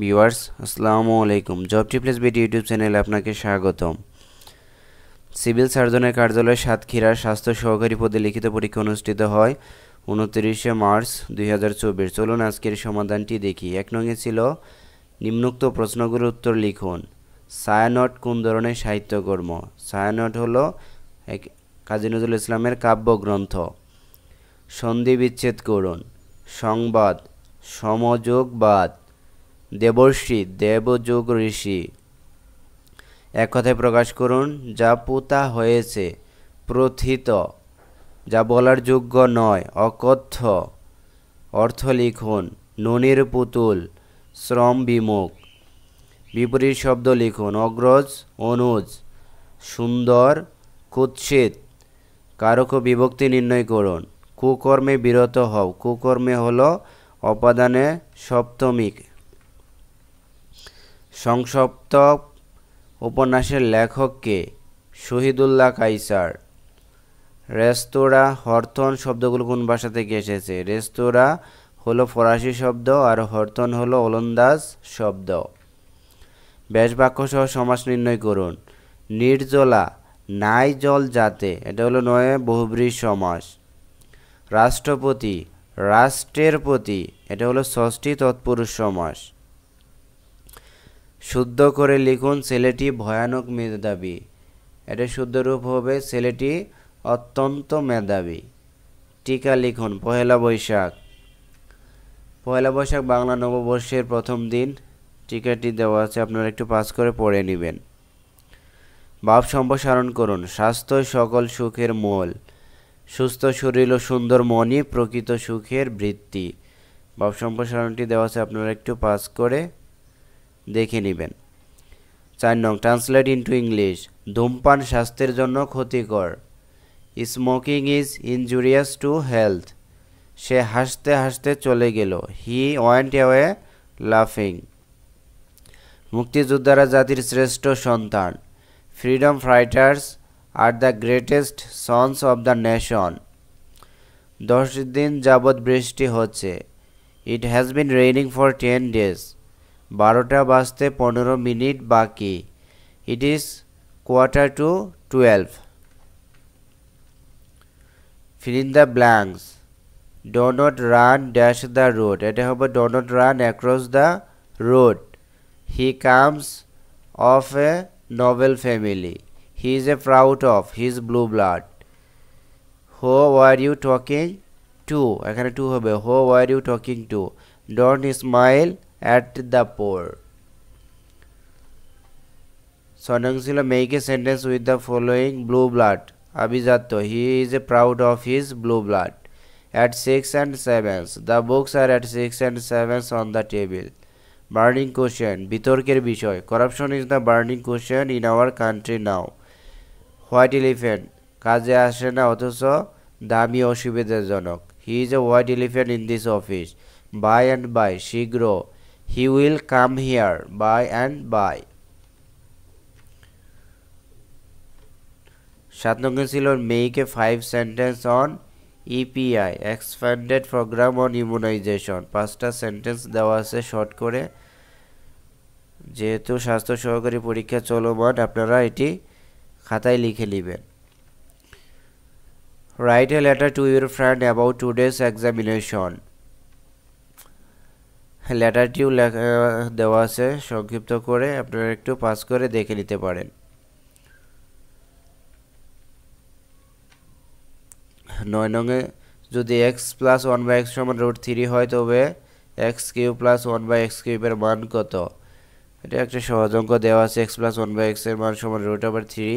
Viewers আসসালামু আলাইকুম। Job tips BD YouTube চ্যানেলে আপনাকে স্বাগতম। সিভিল সার্জনের কার্যালয়ে সাতক্ষীরার স্বাস্থ্য সহকারী পদে লিখিত পরীক্ষা অনুষ্ঠিত হয় 29শে মার্চ 2024। চলুন আজকের সমাধানটি দেখি। 1 নংয়ে ছিল নিম্নোক্ত প্রশ্নগুলোর উত্তর লিখুন। ছায়ানট কোন ধরনের সাহিত্যকর্ম? ছায়ানট হলো কাজী নজরুল ইসলামের কাব্যগ্রন্থ। সন্ধি বিচ্ছেদ করুন। সংবাদ, সমযোগবাদ, দেবর্ষি, দেবযোগ ঋষি। এক কথায় প্রকাশ করুন। যা পোতা হয়েছে, প্রথিত, যা বলার যোগ্য নয়, অকথ্য। অর্থ লিখুন। ননির পুতুল, শ্রম বিমুখ। বিপরীত শব্দ লিখুন। অগ্রজ, অনুজ, সুন্দর, কুৎসিত। কারক ও বিভক্তি নির্ণয় করুন। কুকর্মে বিরত হও। কুকর্মে হলো অপাদানে সপ্তমিক। সংসপ্তক উপন্যাসের লেখক কে? শহীদুল্লাহ কায়সার। রেস্তোরাঁ, হরতন শব্দগুলো কোন ভাষা থেকে এসেছে? রেস্তোরাঁ হলো ফরাসি শব্দ আর হরতন হলো ওলন্দাজ শব্দ। ব্যাস বাক্য সহ সমাস নির্ণয় করুন। নির্জলা, নাই জল যাতে, এটা হলো নয় বহুব্রীহি সমাস। রাষ্ট্রপতি, রাষ্ট্রের প্রতি, এটা হলো ষষ্ঠী তৎপুরুষ সমাস। শুদ্ধ করে লিখুন। ছেলেটি ভয়ানক মেধাবী, এটা শুদ্ধ রূপ হবে ছেলেটি অত্যন্ত মেধাবী। টিকা লিখুন। পহেলা বৈশাখ। পহেলা বৈশাখ বাংলা নববর্ষের প্রথম দিন। টিকাটি দেওয়া আছে, আপনারা একটু পাস করে পড়ে নেবেন। ভাব সম্প্রসারণ করুন। স্বাস্থ্য সকল সুখের মূল। সুস্থ শরীর ও সুন্দর মনই প্রকৃত সুখের বৃত্তি। ভাব সম্প্রসারণটি দেওয়া আছে, আপনারা একটু পাস করে দেখে নেবেন। 4 নং ট্রান্সলেট ইনটু ইংলিশ। ধূমপান স্বাস্থ্যের জন্য ক্ষতিকর। Smoking is injurious to health. সে হাসতে হাসতে চলে গেল। হি ওয়েন্ট অ্যাওয়ে লাফিং। মুক্তিযোদ্ধারা জাতির শ্রেষ্ঠ সন্তান। Freedom fighters are the greatest sons of the nation. 10 দিন যাবৎ বৃষ্টি হচ্ছে। It has been raining for 10 days। 12টা বাজতে 15 মিনিট বাকি। It is 11:45। fill in the blanks. Do not run dash the road, এটা হবে do not run across the road. He comes of a noble family. He is a proud of his blue blood. Who were you talking to? এখানে to হবে who were you talking to. Don't smile at the poor. সনং ছিল make a sentence with the following blue blood. Abhijato, he is proud of his blue blood. At 6 and 7, the books are at 6 and 7 on the table. Burning question, বিতর্কের বিষয়. Corruption is the burning question in our country now. White elephant, কাজে আসে না অথচ দামি অসুবিধাজনক. He is a white elephant in this office. By and by, শীঘ্র. He will come here by and by. 7 নম্বর ছিল make a 5 sentence on EPI, expanded program on immunization. 5টা sentence দেওয়া আছে শর্ট করে। যেহেতু স্বাস্থ্য সহকারী পরীক্ষা চলমান, আপনারা এটি খাতায় লিখে নেবেন। Write a letter to your friend about today's examination. লেটারটিও দেওয়া আছে সংক্ষিপ্ত করে, আপনারা একটু পাস করে দেখে নিতে পারেন। 9 নংয়ে যদি x প্লাস 1/x সমান √3 হয় তবে x কিউব প্লাস 1/x কিউবের মান কত? এটা একটা সহজ অঙ্ক দেওয়া আছে। x প্লাস 1/x এর মান সমান √3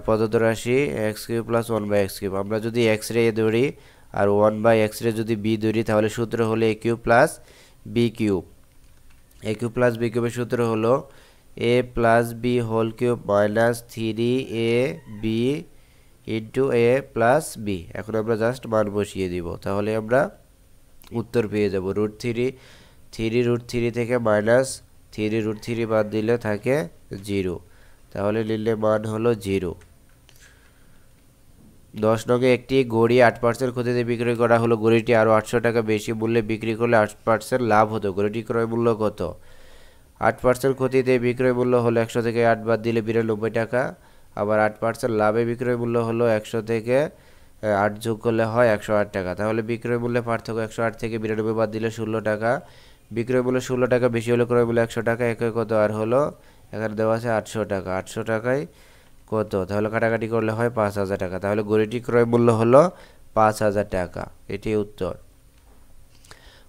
প্রদত্ত রাশি x cube plus 1/x cube. আমরা যদি x রে a ধরি আর 1/x রে যদি b ধরি তাহলে সূত্র হলো a cube plus b cube. a cube plus b কিউবের সূত্র হলো a plus b whole cube minus 3ab into A plus B. এখন আমরা জাস্ট মান বসিয়ে দিব, তাহলে আমরা উত্তর পেয়ে যাব। √3 থেকে মাইনাস 3√3 বাদ দিলে থাকে 0, তাহলে নিলে মান হলো 0। 10 নঙ্গে একটি ঘড়ি 8% ক্ষতিতে বিক্রি করা হলো। ঘড়িটি আরও 800 টাকা বেশি মূল্যে বিক্রি করলে 8% লাভ হতো। ঘড়িটি ক্রয় মূল্য কত? 8% ক্ষতিতে বিক্রয় মূল্য হলো 100 থেকে 8 বাদ দিলে 92 টাকা। আবার 8% লাভে বিক্রয় মূল্য হলো 100 থেকে 8 যোগ করলে হয় 108 টাকা। তাহলে বিক্রয় মূল্যে পার্থক্য 108 থেকে 92 বাদ দিলে 16 টাকা। বিক্রয় মূল্য 16 টাকা বেশি হলে ক্রয় মূল্য 100 টাকা। একে কত আর হলো, এখানে দেওয়া আছে 800 টাকা। 800 টাকায় কত, তাহলে কাটাকাটি করলে হয় 5000 টাকা। তাহলে গড়িটি ক্রয় মূল্য হলো 5000 টাকা। এটি উত্তর।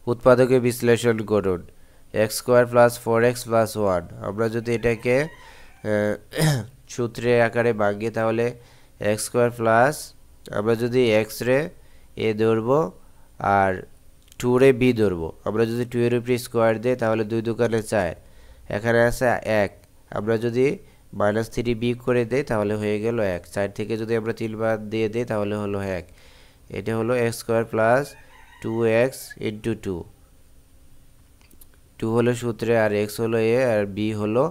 উৎপাদকে বিশ্লেষণ করুন। x² + 4x + 1। আমরা যদি এটাকে সূত্রে আকারে ভাঙি তাহলে x² প্লাস, আমরা যদি x রে a ধরবো আর 2 রে b ধরবো। আমরা যদি 2 এর উপরে স্কোয়ার দিই তাহলে 2 দুগুণে 4, এখানে আছে 1। আমরা যদি -3b করে দেই তাহলে হয়ে গেল 1। 4 থেকে যদি আমরা 3 বাদ দিয়ে দিই তাহলে হলো 1। এটা হলো x² প্লাস 2x ইন্টু 2। 2 হলো সূত্রে, আর x হলো a আর b হলো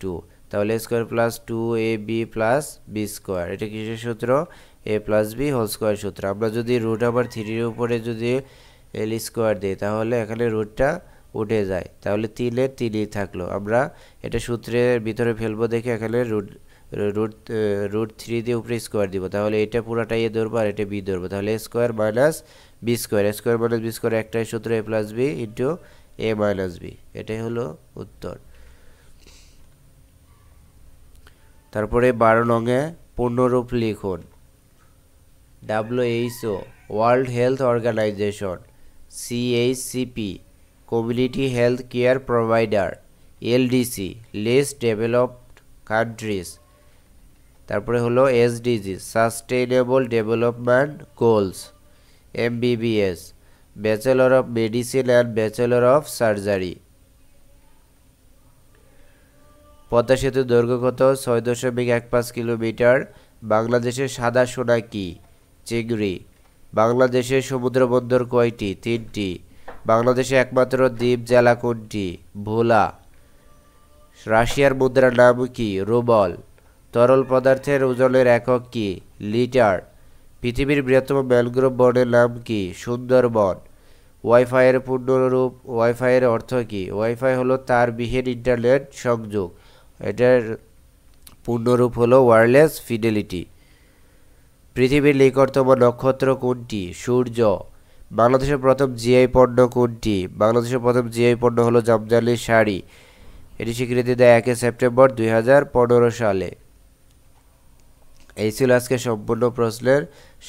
2। তাহলে a² plus 2ab plus b²। এটা কিসের সূত্র? a plus b whole square সূত্র। আমরা যদি রুট আবার 3 এর উপরে যদি l স্কোয়ার দিই তাহলে এখানে রুটটা উঠে যায়, তাহলে 3 এর 3ই থাকলো। আমরা এটা সূত্রের ভিতরে ফেলবো দেখে এখানে রুট 3 দিয়ে উপরে স্কোয়ার দিব। তাহলে এটা পুরাটাই a ধরবো আর এটা b ধরবো। তাহলে a² minus b²। a² minus b² একটাই সূত্র, a plus b into a minus b। এটাই হলো উত্তর। তারপরে 12 নঙে পূর্ণরূপ লিখুন। WHO World Health Organization, CHCP community health care provider, LDC least developed countries. তারপরে হলো SDG sustainable development goals, MBBS bachelor of medicine and bachelor of surgery. Padma সেতুর দৈর্ঘ্য কত? 6.15 কিলোমিটার। বাংলাদেশের সাদা সোনা কি? চিংড়ি। বাংলাদেশের সমুদ্র বন্দর কয়টি? 3টি। বাংলাদেশে একমাত্র দ্বীপ জেলা কোনটি? ভোলা। রাশিয়ার মুদ্রার নাম কি? রুবল। তরল পদার্থের ওজনের একক কি? লিটার। পৃথিবীর বৃহত্তম ম্যানগ্রোভ বনের নাম কি? সুন্দরবন। ওয়াইফাইয়ের পূর্ণরূপ, ওয়াইফাইয়ের অর্থ কি? ওয়াইফাই হলো তারবিহীন ইন্টারনেট সংযোগ। এটার পূর্ণরূপ হলো ওয়্যারলেস ফিডেলিটি। পৃথিবীর নিকটতম নক্ষত্র কোনটি? সূর্য। বাংলাদেশের প্রথম জিআই পণ্য কোনটি? বাংলাদেশের প্রথম জিআই পণ্য হলো জামদানি শাড়ি। এটি স্বীকৃতি দেয় 1 সেপ্টেম্বর 2015 সালে। এই ছিল আজকে সম্পূর্ণ প্রশ্নের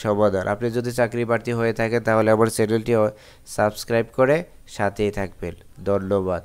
সমাধান। আপনি যদি চাকরি প্রার্থী হয়ে থাকেন তাহলে আমার চ্যানেলটি সাবস্ক্রাইব করে সাথেই থাকবেন। ধন্যবাদ।